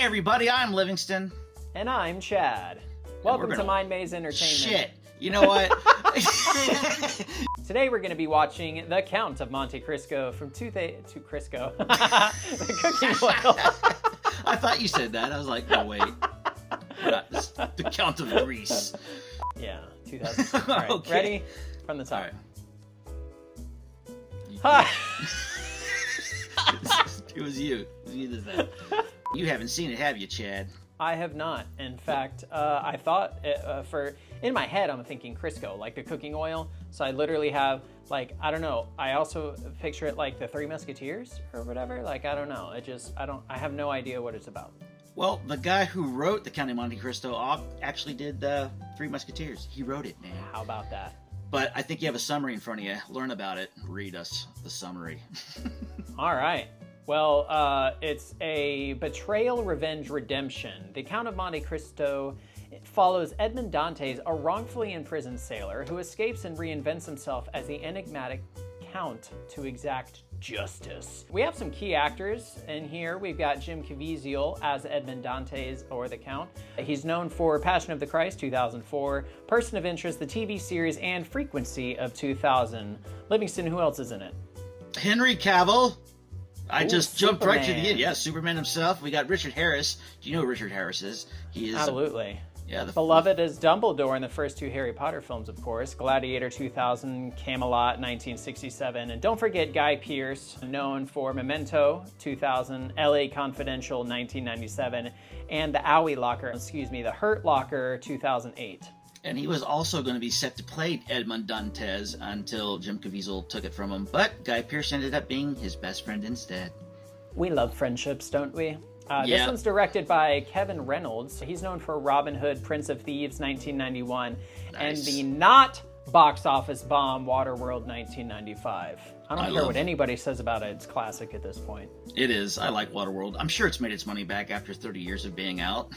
everybody, I'm Livingston. And I'm Chad. Welcome to MindMaze Entertainment. Shit. You know what? Today we're going to be watching The Count of Monte Cristo from Crisco. The cooking oil. I thought you said that. I was like, no, wait. The Count of Greece. Yeah, 2000. All right, Okay. Ready? From the top. All right. Hi. It was you. It was you that. You haven't seen it, have you, Chad? I have not. In fact, I thought in my head, I'm thinking Crisco, like the cooking oil. So I literally have, like, I don't know. I also picture it like the Three Musketeers or whatever. Like, I don't know. I have no idea what it's about. Well, the guy who wrote The Count of Monte Cristo actually did Three Musketeers. He wrote it, man. How about that? But I think you have a summary in front of you. Learn about it. Read us the summary. All right. Well, it's a betrayal, revenge, redemption. The Count of Monte Cristo follows Edmond Dantes, a wrongfully imprisoned sailor who escapes and reinvents himself as the enigmatic Count to exact justice. We have some key actors in here. We've got Jim Caviezel as Edmond Dantes, or the Count. He's known for Passion of the Christ, 2004, Person of Interest, the TV series, and Frequency of 2000. Livingston, who else is in it? Henry Cavill. I just jumped right to the Superman. end. Yeah, Superman himself. We got Richard Harris. Do you know who Richard Harris is? He is Absolutely. the Beloved as Dumbledore in the first two Harry Potter films, of course. Gladiator 2000, Camelot 1967, and don't forget Guy Pearce, known for Memento 2000, LA Confidential 1997, and the the Hurt Locker 2008. And he was also going to be set to play Edmond Dantes until Jim Caviezel took it from him. But Guy Pearce ended up being his best friend instead. We love friendships, don't we? Yeah. This one's directed by Kevin Reynolds. He's known for Robin Hood, Prince of Thieves, 1991, and the not box office bomb Waterworld, 1995. I don't care what anybody says about it. It's classic at this point. It is. I like Waterworld. I'm sure it's made its money back after 30 years of being out.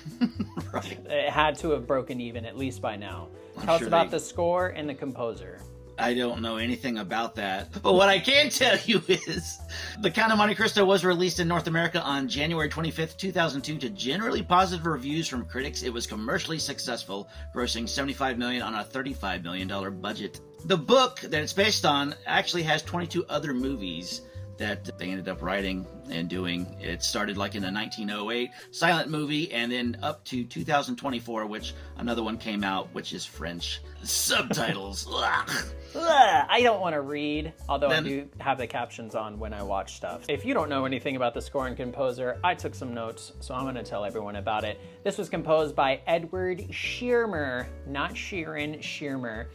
Right. It had to have broken even, at least by now. Tell us about the score and the composer. I don't know anything about that. But what I can tell you is The Count of Monte Cristo was released in North America on January 25th, 2002 to generally positive reviews from critics. It was commercially successful, grossing $75 million on a $35 million budget. The book that it's based on actually has 22 other movies that they ended up writing and doing. It started like in a 1908 silent movie, and then up to 2024, which another one came out, which is French. Subtitles. Ugh. I don't want to read, although I do have the captions on when I watch stuff. If you don't know anything about the score and composer, I took some notes, so I'm going to tell everyone about it. This was composed by Edward Shearmur, not Sheeran, Shearmur.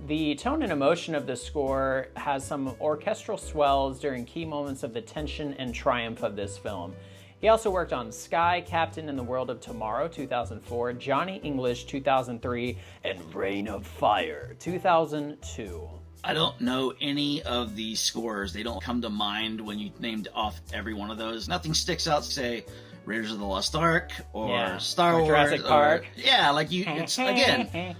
The tone and emotion of the score has some orchestral swells during key moments of the tension and triumph of this film. He also worked on Sky, Captain in the World of Tomorrow, 2004, Johnny English, 2003, and Reign of Fire, 2002. I don't know any of these scores. They don't come to mind when you named off every one of those. Nothing sticks out to say Raiders of the Lost Ark or Star Wars. Jurassic Park. It's again.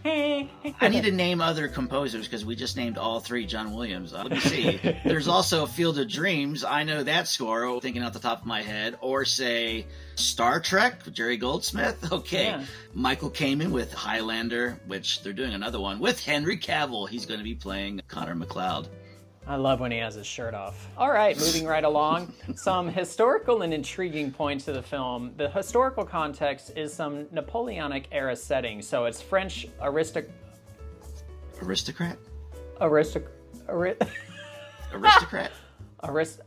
I need to name other composers because we just named all three John Williams. Let me see. There's also Field of Dreams. I know that score, thinking off the top of my head. Or say Star Trek with Jerry Goldsmith. Okay. Yeah. Michael Kamen with Highlander, which they're doing another one with Henry Cavill. He's going to be playing Connor McLeod. I love when he has his shirt off. All right, moving right along. Some historical and intriguing points of the film. The historical context is some Napoleonic era setting. So it's French Aristocrat?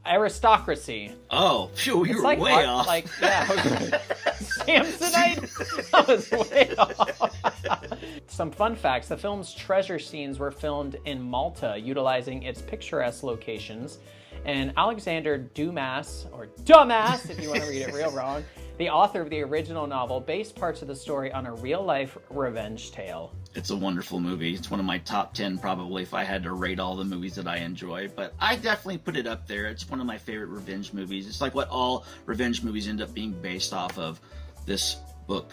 Aristocracy. Oh, phew, you were way off. Samsonite? I was way off. Some fun facts. The film's treasure scenes were filmed in Malta, utilizing its picturesque locations. And Alexandre Dumas, or Dumbass, if you want to read it real wrong, the author of the original novel, based parts of the story on a real-life revenge tale. It's a wonderful movie. It's one of my top 10 probably if I had to rate all the movies that I enjoy. But I definitely put it up there. It's one of my favorite revenge movies. It's like what all revenge movies end up being based off of, this book.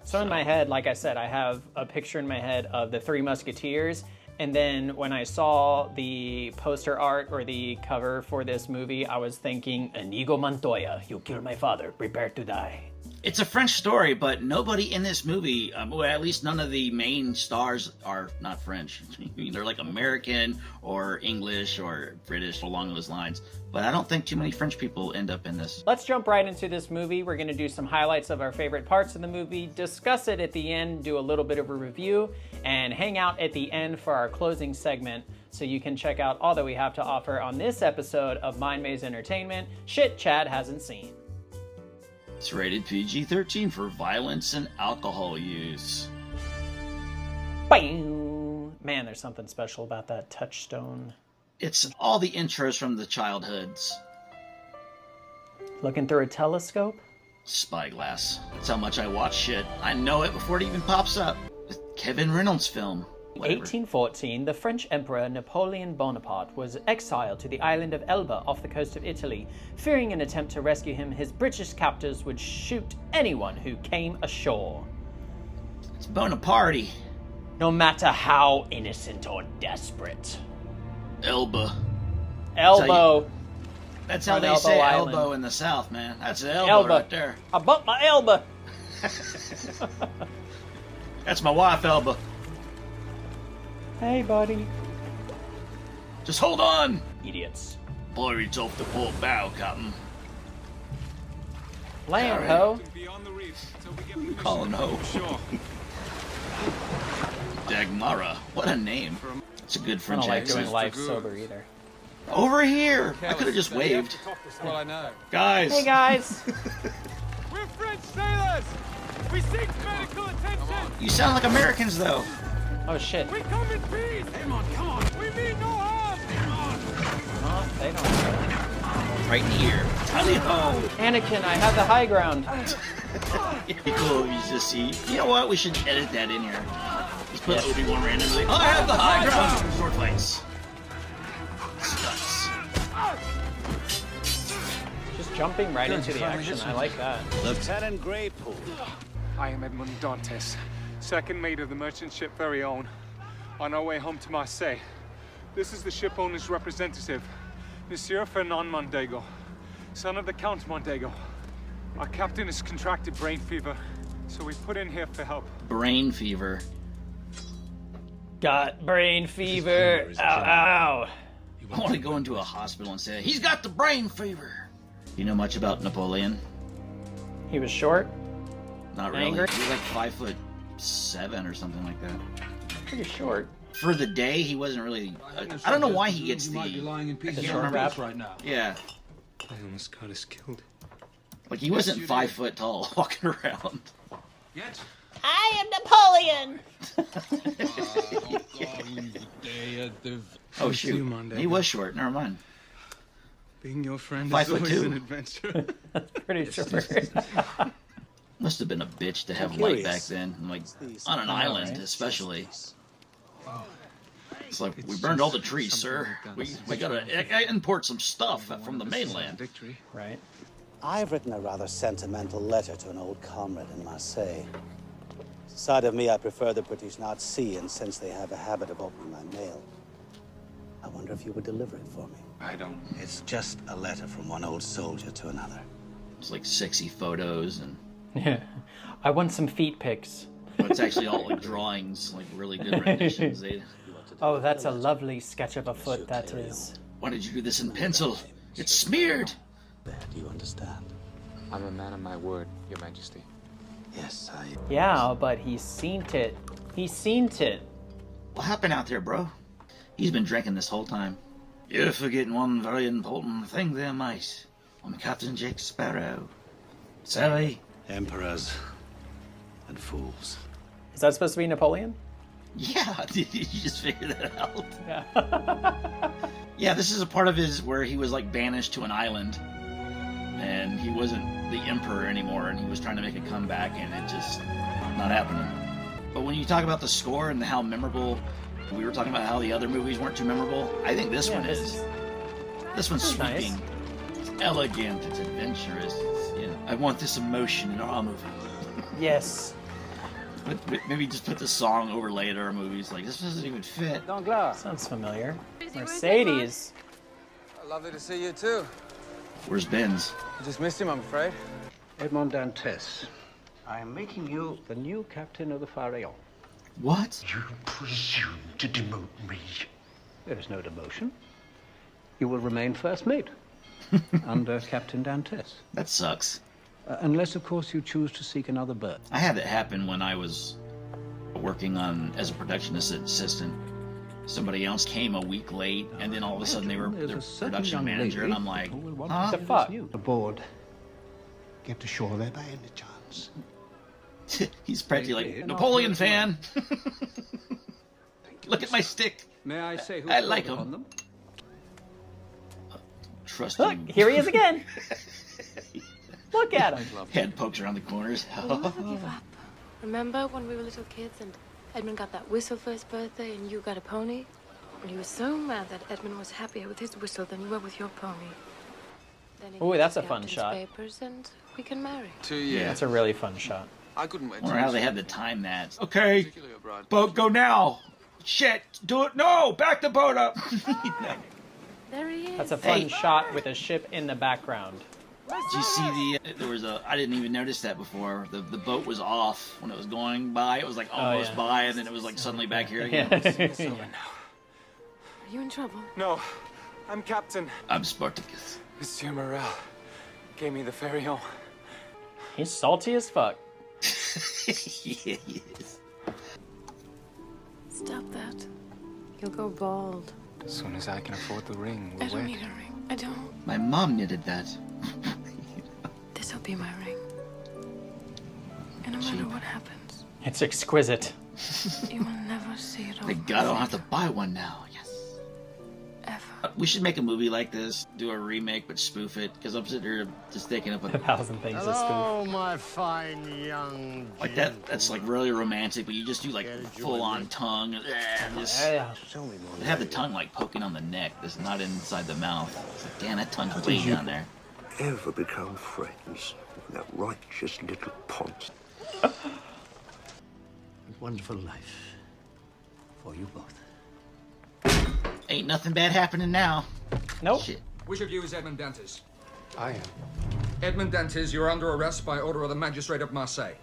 So in my head, like I said, I have a picture in my head of the Three Musketeers. And then when I saw the poster art or the cover for this movie, I was thinking, Inigo Montoya, you killed my father, prepare to die. It's a French story, but nobody in this movie, well, at least none of the main stars are not French. They're like American or English or British along those lines. But I don't think too many French people end up in this. Let's jump right into this movie. We're going to do some highlights of our favorite parts of the movie, discuss it at the end, do a little bit of a review, and hang out at the end for our closing segment so you can check out all that we have to offer on this episode of MindMaze Entertainment, Shit Chad Hasn't Seen. It's rated PG-13 for violence and alcohol use. Bang! Man, there's something special about that touchstone. It's all the intros from the childhoods. Looking through a telescope? Spyglass. That's how much I watch shit. I know it before it even pops up. The Kevin Reynolds film. Whatever. 1814, the French Emperor Napoleon Bonaparte was exiled to the island of Elba off the coast of Italy. Fearing an attempt to rescue him, his British captors would shoot anyone who came ashore. It's Bonaparte. No matter how innocent or desperate. Elba. Elbow. That's how they say elbow in the South, man. That's an elbow right there. I bumped my elbow. That's my wife, Elba. Hey, buddy. Just hold on. Idiots. Pirates off the port bow, Captain. Land, ho. Oh, no. Dagmara. What a name. It's a good French I don't like accent. doing life sober either. Over here. I could have just waved. Well, I know. Guys. Hey, guys. We're French sailors. We seek medical attention. You sound like Americans, though. Oh, shit. We come in peace. Edmond, come on. We mean no harm. Oh, they don't. Right in here. Tally-ho. Anakin, I have the high ground. It'd be cool if you just see. You know what? We should edit that in here. Just put Obi-Wan randomly. I have the high ground. Sword fights. Stunts. Just jumping right into the action. I like that. Lieutenant Greypool. I am Edmond Dantes, second mate of the merchant ship Very Own, on our way home to Marseille. This is the ship owner's representative, Monsieur Fernand Mondego, son of the Count of Mondego. Our captain has contracted brain fever, so we put in here for help. Brain fever. Got brain fever. Ow, ow. I want to go into a hospital and say, he's got the brain fever. You know much about Napoleon? He was short. Not really. Angry? He was like 5'7" or something like that. Pretty short. For the day, he wasn't really. I don't know why he gets the. You might be lying in pieces short of rap right now. Yeah, I almost got us killed. like he wasn't 5 foot tall walking around. Yet? I am Napoleon. Oh shoot, he was short. Never mind. Being your friend 5'2". is always an adventure. Pretty short. Must have been a bitch to have light back then, like on an island, especially. It's like we burned all the trees, sir. We gotta import some stuff from the mainland. Victory. Right. I've written a rather sentimental letter to an old comrade in Marseille. Side of me, I prefer the British not see, and since they have a habit of opening my mail, I wonder if you would deliver it for me. I don't. It's just a letter from one old soldier to another. It's like sexy photos, and Yeah. I want some feet pics. it's actually all like drawings, like really good renditions. Oh, that's a lovely sketch of a foot, that is. Why did you do this in pencil? It's smeared. Do you understand? I'm a man of my word, Your Majesty. Yes, I... Yeah, but he's seen it. He's seen it. What happened out there, bro? He's been drinking this whole time. You're forgetting one very important thing there, mate. I'm Captain Jack Sparrow. Savvy? Emperors and fools. Is that supposed to be Napoleon? Yeah, did you just figure that out? Yeah. Yeah, this is a part of his where he was like banished to an island. And he wasn't the emperor anymore, and he was trying to make a comeback, and it just not happening. But when you talk about the score and how memorable, we were talking about how the other movies weren't too memorable. I think this one is. This one's sweeping. Nice. It's elegant. It's adventurous. It's, you know, I want this emotion in our movie. Yes. But maybe just put the song overlay at our movies. Like this doesn't even fit. Sounds familiar. Mercedes. Lovely to see you too. Where's Ben's? I just missed him, I'm afraid. Edmond Dantes, I am making you the new captain of the Pharaon. What? You presume to demote me. There is no demotion. You will remain first mate under Captain Dantes. That sucks. Unless, of course, you choose to seek another berth. I had that happen when I was working on as a production assistant. Somebody else came a week late, and then all of a sudden they were their production manager, and I'm like, huh? The fuck? Aboard. Get to shore there by any chance. He's practically like, Napoleon fan. Look at my stick. May I say who I like upon him. them? Trust Look, you. here he is again. Look at him. Head pokes around the corners. We'll never give up. Remember when we were little kids and Edmond got that whistle for his birthday and you got a pony? And you were so mad that Edmond was happier with his whistle than you were with your pony. Then he Ooh, gets that's a the fun captain's shot. Papers and we can marry. Yeah. That's a really fun shot. I couldn't wait. I wonder how they had the time that. Okay, Particularly abroad. boat, go now. Shit, do it. No, back the boat up. There he is. That's a fun Hey. shot with a ship in the background. Did you see there was a, I didn't even notice that before. The boat was off when it was going by. It was like almost yeah. by, and then it was like suddenly back here again. Yeah. Are you in trouble? No, I'm Captain. I'm Spartacus. Monsieur Morel gave me the Pharaon. He's salty as fuck. Yeah, he is. Stop that. You'll go bald. As soon as I can afford the ring, I don't need a ring. I don't. My mom knitted that. This'll be my ring. And no matter what happens, It's exquisite. you will never see it all. Thank God I don't have to buy one now. Yes. Ever. We should make a movie like this, do a remake, but spoof it. Because I'm sitting here just thinking of A a, thousand things to spoof. my fine young like that. That's like really romantic, but you just do like full on tongue. And just Yeah. Tell me more. have the tongue like poking on the neck. That's not inside the mouth. It's like, damn, that tongue's way down there. Ever become friends with that righteous little pont? Wonderful life for you both. Ain't nothing bad happening now. Nope. Shit. Which of you is Edmond Dantes? I am. Edmond Dantes, you're under arrest by order of the magistrate of Marseille.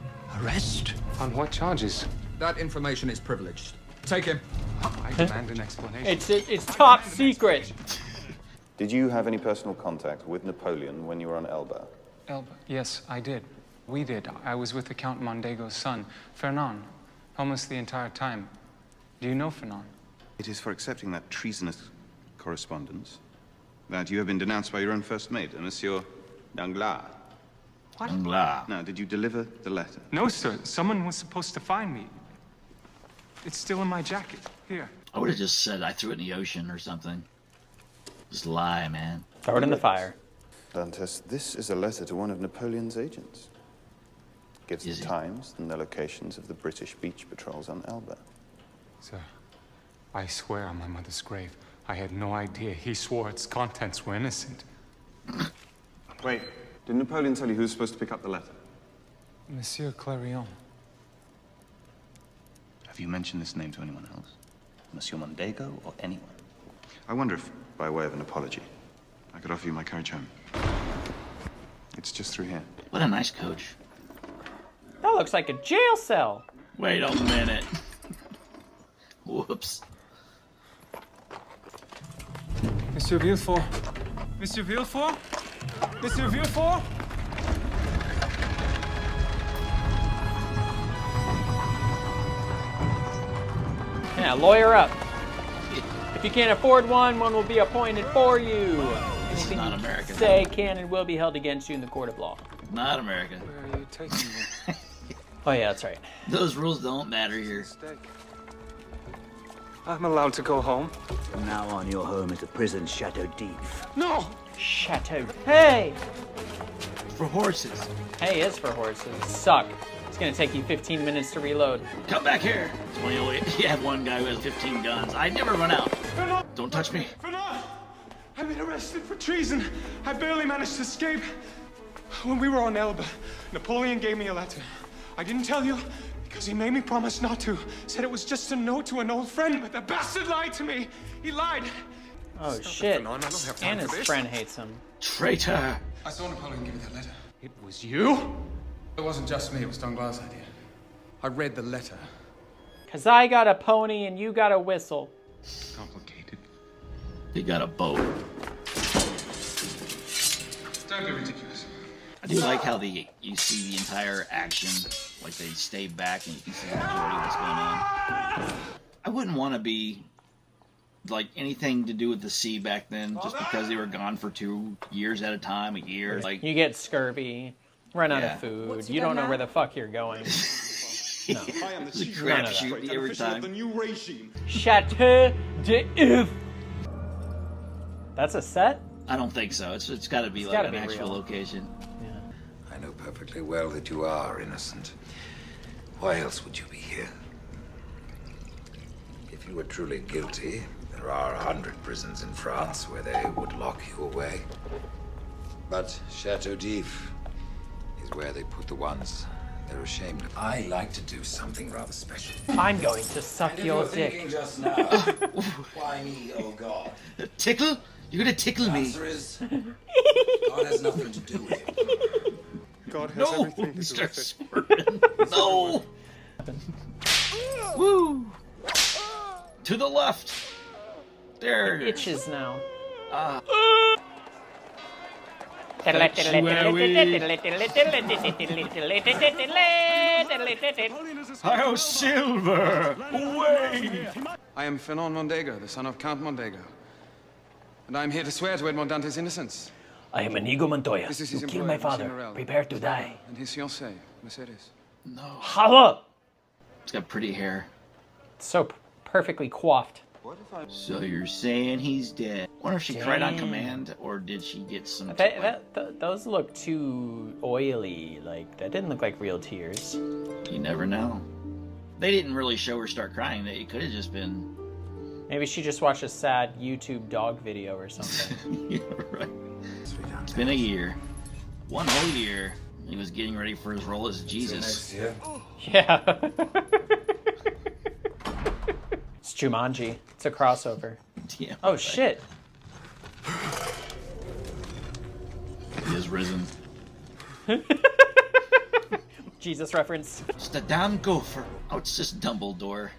Arrest? On what charges? That information is privileged. Take him. I demand an explanation. It's top secret. Did you have any personal contact with Napoleon when you were on Elba? Elba. Yes, I did. We did. I was with the Count Mondego's son, Fernand, almost the entire time. Do you know Fernand? It is for accepting that treasonous correspondence that you have been denounced by your own first mate, Monsieur Danglars. Blah. Now, did you deliver the letter? No, sir. Someone was supposed to find me. It's still in my jacket. Here. I would have just said I threw it in the ocean or something. Just lie, man. Throw it in the fire. Dantes, this is a letter to one of Napoleon's agents. Gives Is the it? times and the locations of the British beach patrols on Elba. Sir, I swear on my mother's grave, I had no idea he swore its contents were innocent. Wait, did Napoleon tell you who's supposed to pick up the letter? Monsieur Clarion. Have you mentioned this name to anyone else? Monsieur Mondego or anyone? I wonder if, by way of an apology, I could offer you my carriage home. It's just through here. What a nice coach. That looks like a jail cell. Wait a minute. Whoops. Monsieur Villefort. Monsieur Villefort? Monsieur Villefort? Yeah, lawyer up. If you can't afford one, one will be appointed for you. This is not American. Say can and will be held against you in the court of law. Not American. Where are you taking me? Oh yeah, that's right. Those rules don't matter here. I'm allowed to go home. From now on, your home is a prison chateau d'If. No! Chateau. Hey! For horses. Hey is for horses. Suck. It's gonna take you 15 minutes to reload. Come back here. It's when you have one guy who has 15 guns. I never run out. Don't touch me. Fernand! I've been arrested for treason. I barely managed to escape. When we were on Elba, Napoleon gave me a letter. I didn't tell you because he made me promise not to. Said it was just a note to an old friend, but the bastard lied to me. He lied. Oh Stop it, shit. Fernand. I don't have time And for his this. friend hates him. Traitor. I saw Napoleon give you that letter. It was you? It wasn't just me, it was Danglars' idea. I read the letter. Cause I got a pony and you got a whistle. Complicated. He got a boat. Don't be ridiculous. I do like how you see the entire action, like they stay back and you can see the majority of what's going on. I wouldn't want to be like anything to do with the sea back then, just because they were gone for 2 years at a time, a year. Like you get scurvy, run out of food, you don't know where the fuck you're going. No. I am the crapshoot every time. The new regime. Chateau d'If. That's a set? I don't think so. It's got to be like an actual location. I know perfectly well that you are innocent. Why else would you be here? If you were truly guilty, there are 100 prisons in France where they would lock you away. But Chateau d'If is where they put the ones they're ashamed of. I like to do something rather special. I'm going to suck your dick. Just now. Why me, oh God? Tickle? You're gonna tickle me. The answer is, God has nothing to do with it. God has everything to do with it. No! Woo! To the left! There! It itches now. How silver! Away! I am Fernand Mondego, the son of Count Mondego. And I am here to swear to Edmond Dante's innocence. I am Inigo Montoya. This is his You killed employer, my father. Monsieur Morel. Prepare to die. And his fiancée, Mercedes. No. Holla! It's got pretty hair. So perfectly coiffed. So you're saying he's dead? Wonder if she cried on command, or did she get some... Those look too oily. Like, that didn't look like real tears. You never know. They didn't really show her start crying. It could have just been... Maybe she just watched a sad YouTube dog video or something. Yeah, right. It's been a year. 1 whole year. He was getting ready for his role as Jesus. Yeah. It's Jumanji. It's a crossover. Yeah, oh, right. shit. He is risen. Jesus reference. It's the damn gopher. Oh, it's just Dumbledore.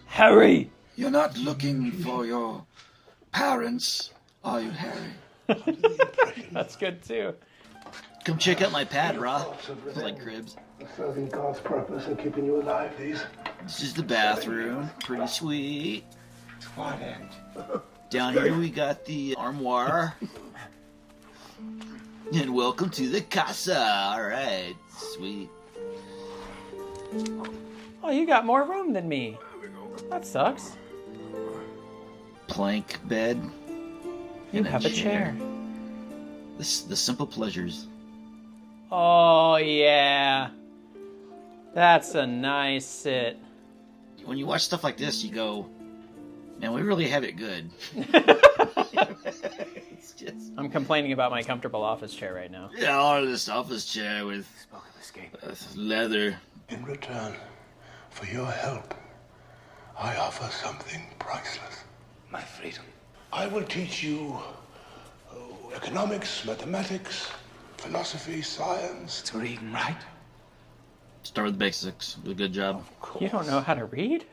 Harry! You're not looking for your parents, are you, Harry? That's good, too. Come check out my pad, Ra. I like cribs. Serving God's purpose and keeping you alive, these. This is the bathroom. Pretty sweet. To what end? Down here we got the armoire. And welcome to the casa. Alright, sweet. Oh, you got more room than me. That sucks. Plank bed. You have a chair. The simple pleasures. Oh, yeah. That's a nice sit. When you watch stuff like this, you go, man, we really have it good. It's just... I'm complaining about my comfortable office chair right now. Yeah, all of this office chair with leather. In return for your help, I offer something priceless. My freedom. I will teach you economics, mathematics, philosophy, science. To read and write? Start with the basics. Do a good job. You don't know how to read?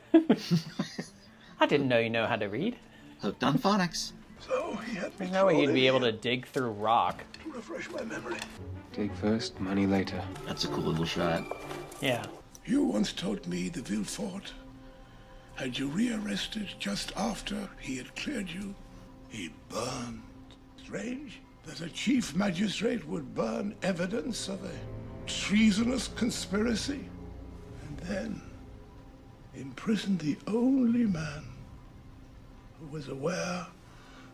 I didn't know you know how to read. Hooked on phonics. So he had me There's no way you'd be able to dig through rock. to refresh my memory. Dig first, money later. That's a cool little shot. Yeah. You once told me the Villefort had you rearrested just after he had cleared you. He burned. Strange that a chief magistrate would burn evidence of a treasonous conspiracy and then imprison the only man who was aware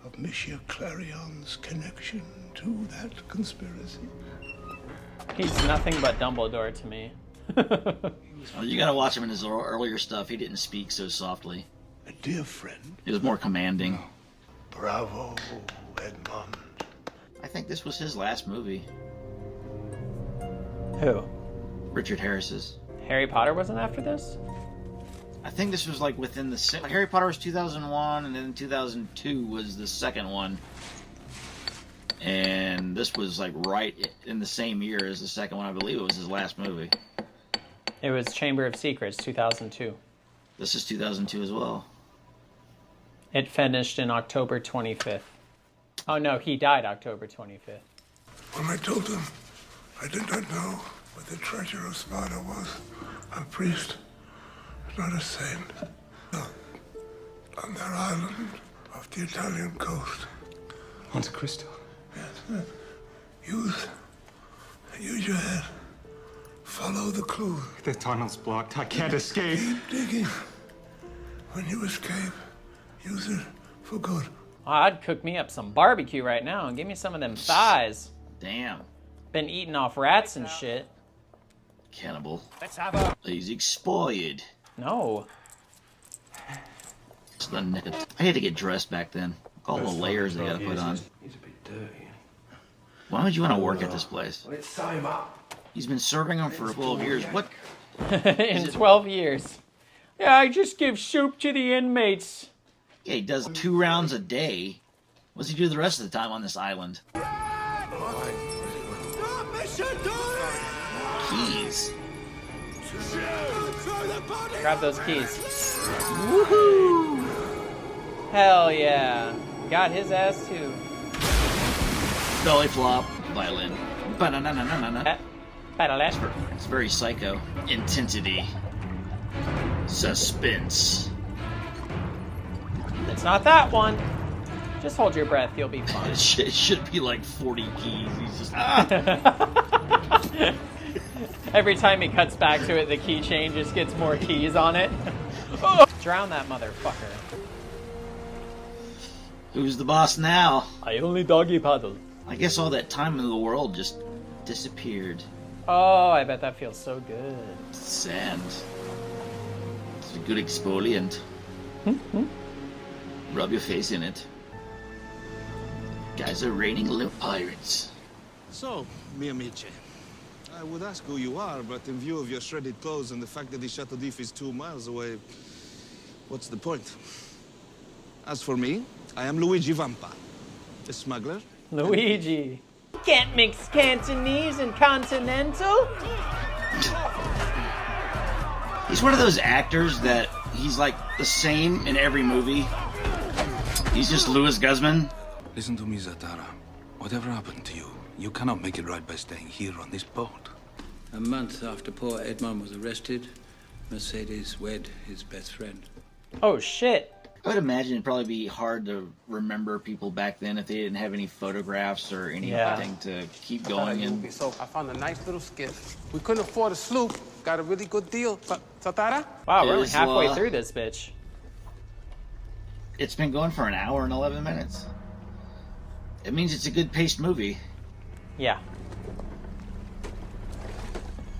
of Monsieur Clarion's connection to that conspiracy. He's nothing but Dumbledore to me. Well, you gotta watch him in his earlier stuff. He didn't speak so softly. A dear friend. He was more commanding. Bravo, Edmond. I think this was his last movie. Who? Richard Harris's. Harry Potter wasn't after this? I think this was like within the same... Harry Potter was 2001, and then 2002 was the second one. And this was like right in the same year as the second one. I believe it was his last movie. It was Chamber of Secrets, 2002. This is 2002 as well. It finished in October 25th. Oh no, he died October 25th. When I told them I did not know what the treasure of Sparta was, a priest, not a saint, on their island off the Italian coast. Monte Cristo. Yes. Use your head. Follow the clue. The tunnel's blocked. I can't escape. Keep digging. When you escape, use it for good. Oh, I'd cook me up some barbecue right now and give me some of them thighs. Damn. Been eating off rats and shit. Cannibal. Let's have a... He's expired. No. I had to get dressed back then. All the layers they gotta put on. He's a bit dirty. Why would you want to work at this place? Let's tie him up. He's been serving them for 12 years. What? In 12 years. Yeah, I just give soup to the inmates. Yeah, he does 2 rounds a day. What's he do the rest of the time on this island? Keys. Grab those keys. Woohoo! Hell yeah. Got his ass too. Belly flop. Violin. Ba-na-na-na-na-na. It's very psycho. Intensity. Suspense. It's not that one. Just hold your breath, you'll be fine. It should be like 40 keys. He's just... Every time he cuts back to it, the keychain just gets more keys on it. Oh, drown that motherfucker. Who's the boss now? I only doggy paddle. I guess all that time in the world just disappeared. Oh, I bet that feels so good. Sand. It's a good exfoliant. Rub your face in it. Guys are raining little pirates. So, mi amici, I would ask who you are, but in view of your shredded clothes and the fact that the Chateau d'If is 2 miles away, what's the point? As for me, I am Luigi Vampa, a smuggler. Luigi. Can't mix Cantonese and continental? He's one of those actors that he's like the same in every movie. He's just Louis Guzman. Listen to me, Zatara. Whatever happened to you, you cannot make it right by staying here on this boat. A month after poor Edmond was arrested, Mercedes wed his best friend. Oh, shit. I would imagine it'd probably be hard to remember people back then if they didn't have any photographs or anything to keep going in. So I found a nice little skiff. We couldn't afford a sloop. Got a really good deal. Satara? Wow, we're only halfway through this bitch. It's been going for an hour and 11 minutes. It means it's a good paced movie. Yeah.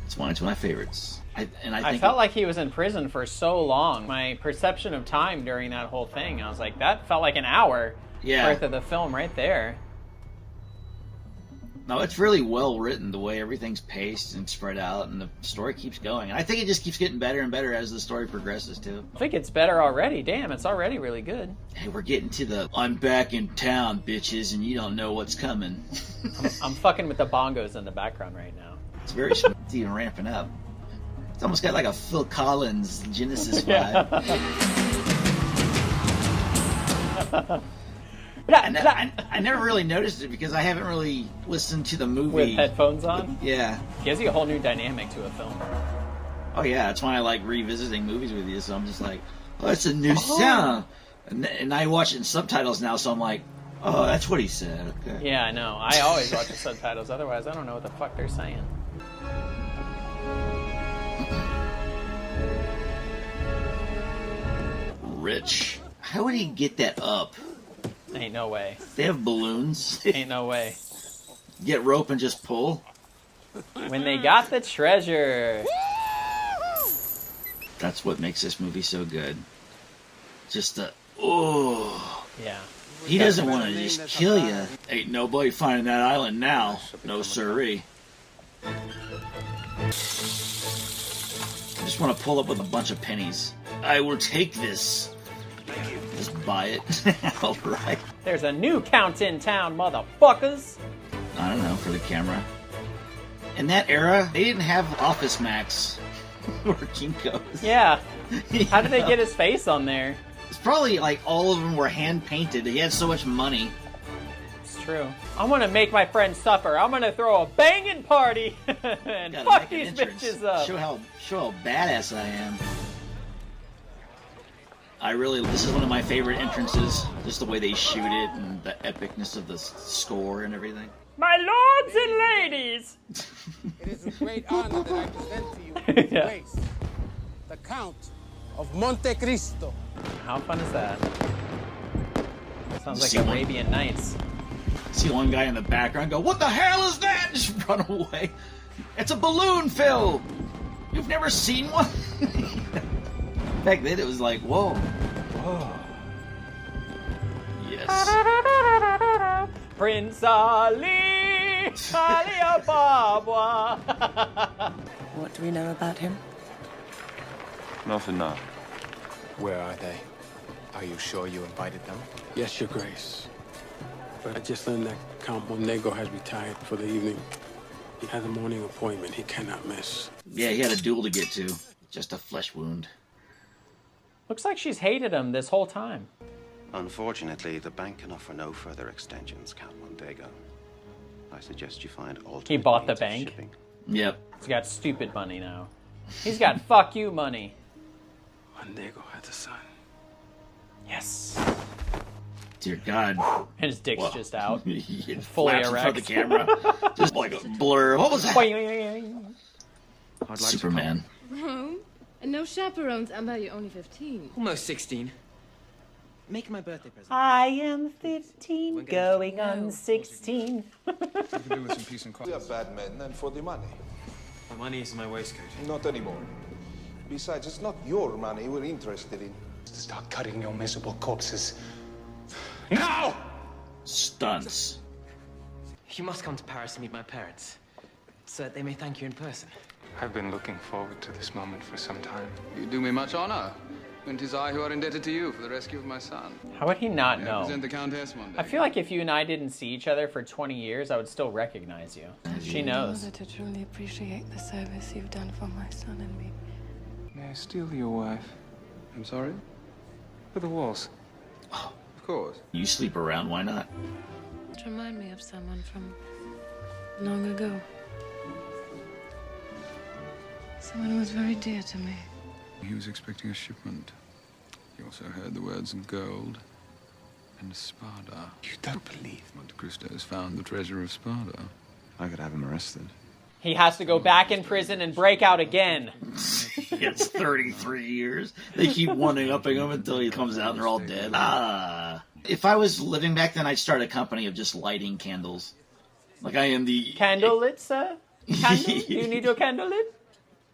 It's one of my favorites. I felt like he was in prison for so long. My perception of time during that whole thing, I was like, that felt like an hour worth of the film right there. No, it's really well written, the way everything's paced and spread out, and the story keeps going. And I think it just keeps getting better and better as the story progresses, too. I think it's better already. Damn, it's already really good. Hey, we're getting to the I'm back in town, bitches, and you don't know what's coming. I'm fucking with the bongos in the background right now. It's very smooth, even ramping up. It's almost got like a Phil Collins Genesis vibe. I never really noticed it because I haven't really listened to the movie. With headphones on? Yeah. Gives you a whole new dynamic to a film. Oh yeah, that's why I like revisiting movies with you, so I'm just like, oh, that's a new sound. And I watch it in subtitles now, so I'm like, oh, that's what he said. Okay. Yeah, I know. I always watch the subtitles, otherwise I don't know what the fuck they're saying. Rich. How would he get that up? Ain't no way. They have balloons. Ain't no way. Get rope and just pull. When they got the treasure. That's what makes this movie so good. Just oh. Yeah. He doesn't want to just kill you. Ain't nobody finding that island now. No siree. I just want to pull up with a bunch of pennies. I will take this. Just buy it. All right. There's a new Count in town, motherfuckers. I don't know, for the camera. In that era, they didn't have Office Max or Kinko's. Yeah. How did they get his face on there? It's probably like all of them were hand painted. He had so much money. It's true. I'm gonna make my friends suffer. I'm gonna throw a banging party and fuck these bitches up. Show how badass I am. This is one of my favorite entrances. Just the way they shoot it and the epicness of the score and everything. My lords and ladies! It is a great honor that I present to you His Grace, the Count of Monte Cristo. How fun is that? Sounds like Arabian Nights. See one guy in the background go, "What the hell is that?" Just run away. It's a balloon, Phil! You've never seen one? Back then it was like, whoa. Whoa. Yes. Prince Ali! Ali Ababa! What do we know about him? Nothing now. Where are they? Are you sure you invited them? Yes, Your Grace. But I just learned that Count Monego has retired for the evening. He has a morning appointment he cannot miss. Yeah, he had a duel to get to. Just a flesh wound. Looks like she's hated him this whole time. Unfortunately, the bank can offer no further extensions, Count Mondego. I suggest you find alternate He bought the means of bank? shipping. Yep. He's got stupid money now. He's got fuck you money. Mondego has a son. Yes. Dear God. And his dick's just out. It's fully flaps in front erect. of the camera. Just like a blur. What was that? Superman. Home? And no chaperones, Amber, you're only 15. Almost 16. Make my birthday present. I am 15, going on 16. We can do with some peace and quiet. We are bad men, and for the money. My money is in my waistcoat. Not anymore. Besides, it's not your money we're interested in. To start cutting your miserable corpses. Now! Stunts. You must come to Paris to meet my parents, so that they may thank you in person. I've been looking forward to this moment for some time. You do me much honor. And 'tis I who are indebted to you for the rescue of my son. How would he not I know? represent the Countess Mondego. I feel like if you and I didn't see each other for 20 years, I would still recognize you. She knows. To truly appreciate the service you've done for my son and me. May I steal your wife? I'm sorry? For the walls. Of course. You sleep around, why not? Remind me of someone from long ago. Someone who was very dear to me. He was expecting a shipment. He also heard the words of gold and Spada. You don't believe Monte Cristo has found the treasure of Spada. I could have him arrested. He has to go back in prison and break out again. It's 33 years. They keep one-upping him until he comes out and they're all dead. If I was living back then, I'd start a company of just lighting candles. Like I am the... Candle lit, sir? Candle? Do you need your candle lit?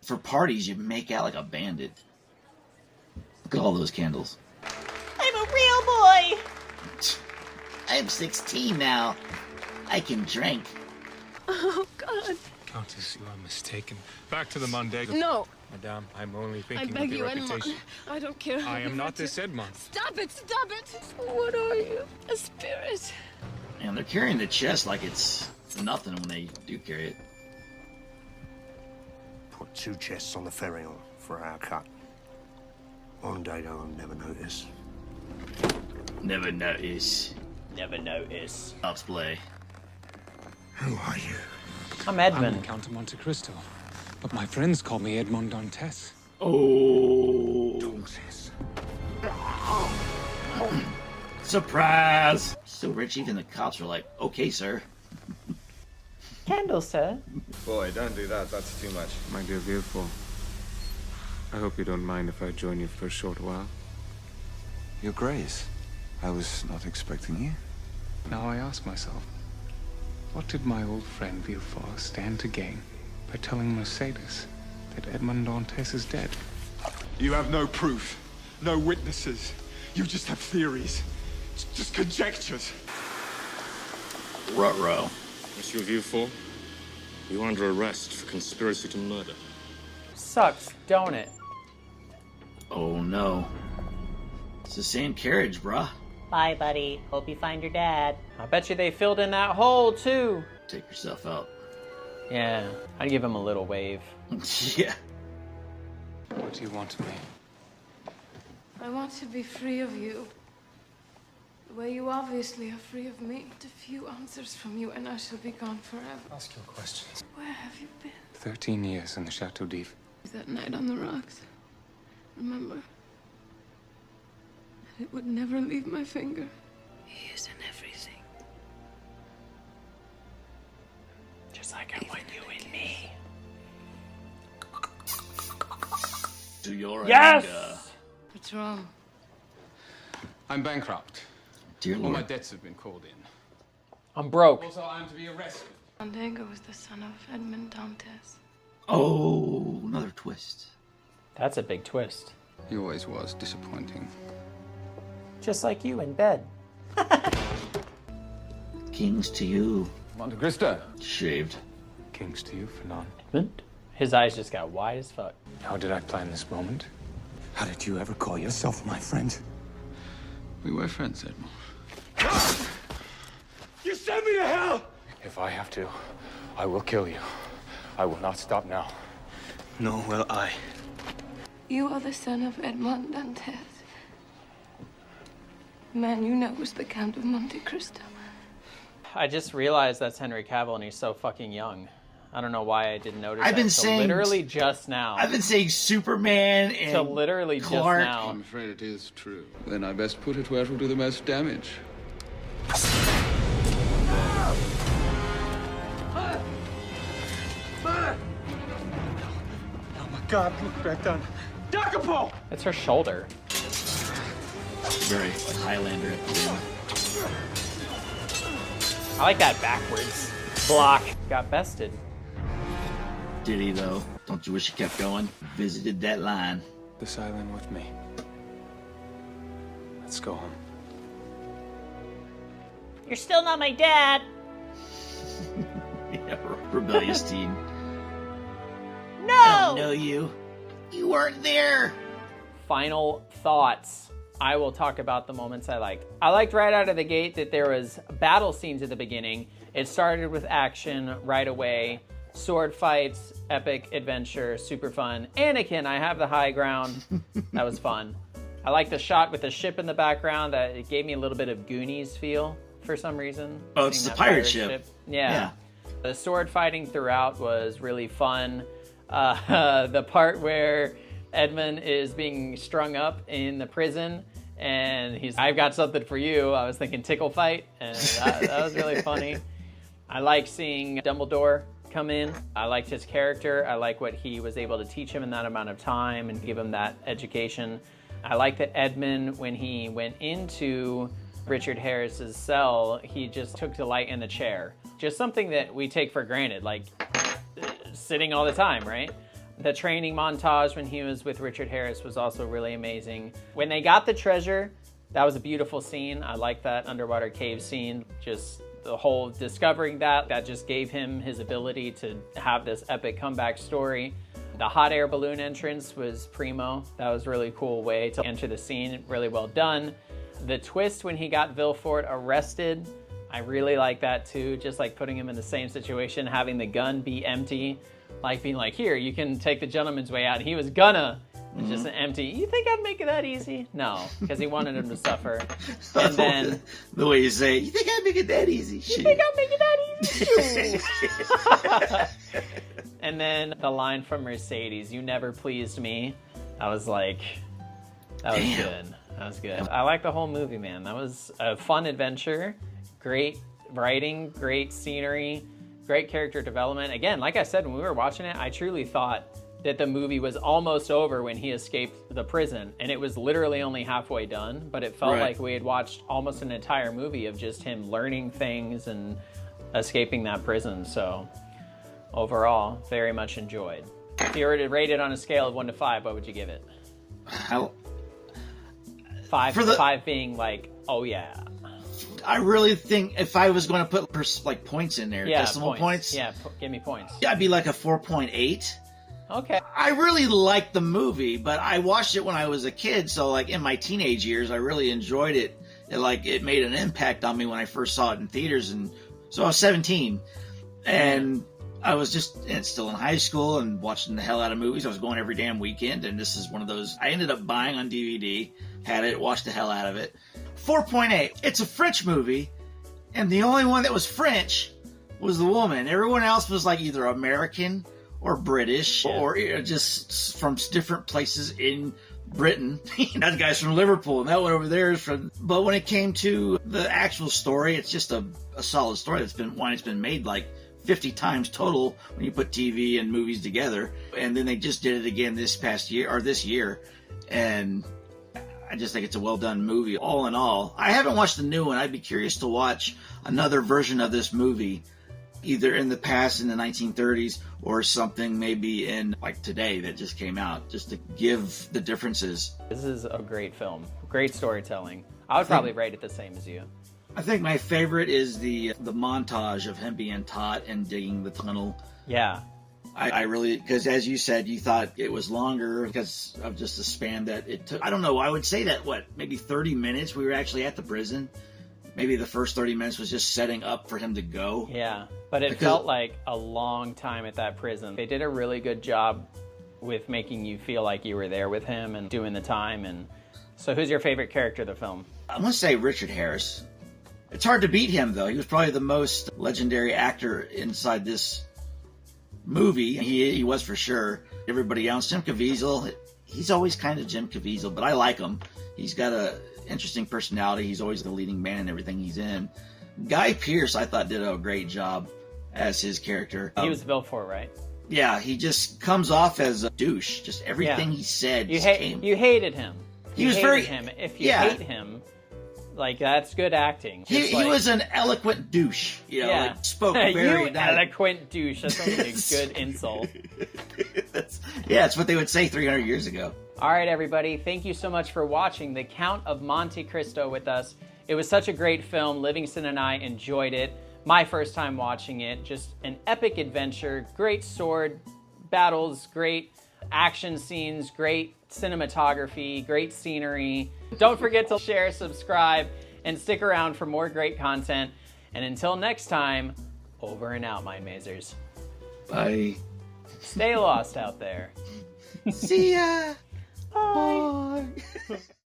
For parties, you make out like a bandit. Look at all those candles. I'm a real boy! I'm 16 now. I can drink. Oh, God. Countess, you are mistaken. Back to the Mondego. No. Madame, I'm only I thinking beg of you, your Edmond. reputation. I don't care. I am not this Edmond. Stop it! Stop it! What are you? A spirit? And they're carrying the chest like it's nothing when they do carry it. Put 2 chests on the ferry for our cut. Mondego will never notice. Never notice. Never notice. Let's play. Who are you? I'm Edmond. I'm Count of Monte Cristo. But my friends call me Edmond Dantes. Oh. Surprise! So rich, even the cops are like, okay, sir. Candle, sir. Boy, don't do that. That's too much. My dear Villefort, I hope you don't mind if I join you for a short while. Your Grace, I was not expecting you. Now I ask myself, what did my old friend Villefort stand to gain by telling Mercedes that Edmond Dantes is dead? You have no proof, no witnesses. You just have theories, just conjectures. Ruh-roh. Monsieur Villefort, you're under arrest for conspiracy to murder. Sucks, don't it? Oh no. It's the same carriage, bruh. Bye, buddy. Hope you find your dad. I bet you they filled in that hole, too. Take yourself out. Yeah, I'd give him a little wave. Yeah. What do you want of me? I want to be free of you. The way you obviously are free of me. But a few answers from you and I shall be gone forever. Ask your questions. Where have you been? 13 years in the Chateau d'If. That night on the rocks. Remember? And it would never leave my finger. He is in everything. Just like I want you in me. To your Yes! anger. What's wrong? I'm bankrupt. Dear All Lord. my debts have been called in. I'm broke. Also, I'm to be arrested. Mondego was the son of Edmond Dantes. Oh, another twist. That's a big twist. He always was disappointing. Just like you in bed. Kings to you. Monte Cristo. Shaved. Kings to you, Fernand. Edmond? His eyes just got wide as fuck. How did I plan this moment? How did you ever call yourself my friend? We were friends, Edmond. You send me to hell! If I have to, I will kill you. I will not stop now. Nor will I. You are the son of Edmond Dantes. The man you know was the Count of Monte Cristo. I just realized that's Henry Cavill and he's so fucking young. I don't know why I didn't notice I've that been till saying- literally just now. I've been saying Superman and Till literally Clark. just now. I'm afraid it is true. Then I best put it where it will do the most damage. Oh my God, look what I've done. Jacopo! It's her shoulder. Very Highlander at the end. I like that backwards block. Got bested. Did he though? Don't you wish he kept going? Visited that line. This island with me. Let's go home. You're still not my dad. Yeah, rebellious teen. No! I don't know you. You weren't there. Final thoughts. I will talk about the moments I liked. I liked right out of the gate that there was battle scenes at the beginning. It started with action right away. Sword fights, epic adventure, super fun. Anakin, I have the high ground. That was fun. I like the shot with the ship in the background. That it gave me a little bit of Goonies feel for some reason. Oh, it's Seeing the that pirate ship. Yeah. The sword fighting throughout was really fun. The part where Edmond is being strung up in the prison and he's, I've got something for you. I was thinking tickle fight, and that was really funny. I like seeing Dumbledore come in. I liked his character. I like what he was able to teach him in that amount of time and give him that education. I like that Edmond, when he went into Richard Harris's cell, he just took delight in the chair. Just something that we take for granted, like sitting all the time, right? The training montage when he was with Richard Harris was also really amazing. When they got the treasure, that was a beautiful scene. I like that underwater cave scene. Just the whole discovering that just gave him his ability to have this epic comeback story. The hot air balloon entrance was primo. That was a really cool way to enter the scene, really well done. The twist when he got Villefort arrested, I really like that too. Just like putting him in the same situation, having the gun be empty, like being like, here, you can take the gentleman's way out. He was gonna, it's just an empty. You think I'd make it that easy? No, because he wanted him to suffer. And then the way you say, you think I'd make it that easy? You think I'll make it that easy? And then the line from Mercedes, "You never pleased me." I was like, that was good. That was good. I like the whole movie, man. That was a fun adventure. Great writing, great scenery, great character development. Again, like I said, when we were watching it, I truly thought that the movie was almost over when he escaped the prison. And it was literally only halfway done, but it felt like we had watched almost an entire movie of just him learning things and escaping that prison. So overall, very much enjoyed. If you were to rate it on a scale of 1 to 5, what would you give it? How? 5 being like, oh yeah. I really think if I was going to put like points in there, decimal points. Yeah, give me points. Yeah, I'd be like a 4.8. Okay. I really liked the movie, but I watched it when I was a kid, so like in my teenage years, I really enjoyed it. it made an impact on me when I first saw it in theaters. And so I was 17, and I was still in high school and watching the hell out of movies. I was going every damn weekend, and this is one of those I ended up buying on DVD, had it, watched the hell out of it. 4.8. It's a French movie, and the only one that was French was the woman. Everyone else was like either American or British or just from different places in Britain. That guy's from Liverpool, and that one over there is from... But when it came to the actual story, it's just a solid story that's been made like 50 times total when you put TV and movies together. And then they just did it again this year. And I just think it's a well done movie all in all. I haven't watched the new one. I'd be curious to watch another version of this movie, either in the past in the 1930s or something maybe in like today that just came out, just to give the differences. This is a great film. Great storytelling. I would probably rate it the same as you. I think my favorite is the montage of him being taught and digging the tunnel. Yeah. I really, because as you said, you thought it was longer because of just the span that it took. I don't know. I would say that, maybe 30 minutes we were actually at the prison. Maybe the first 30 minutes was just setting up for him to go. Yeah, but it felt like a long time at that prison. They did a really good job with making you feel like you were there with him and doing the time. And so who's your favorite character of the film? I'm going to say Richard Harris. It's hard to beat him, though. He was probably the most legendary actor inside this movie. He was for sure. Everybody else, Jim Caviezel, he's always kind of Jim Caviezel, but I like him. He's got a interesting personality. He's always the leading man in everything he's in. Guy Pearce, I thought, did a great job as his character. He was Villefort, right? Yeah, he just comes off as a douche. Just everything he said. You hated him. You hated him. If you hate him, like, that's good acting. He was an eloquent douche. Spoke very you nice. Eloquent douche. That's only a good insult. It's what they would say 300 years ago. All right, everybody. Thank you so much for watching The Count of Monte Cristo with us. It was such a great film. Livingston and I enjoyed it. My first time watching it. Just an epic adventure. Great sword battles. Great action scenes. Great cinematography. Great scenery. Don't forget to share, subscribe, and stick around for more great content. And until next time, over and out, MindMazers. Bye. Stay lost out there. See ya. Bye.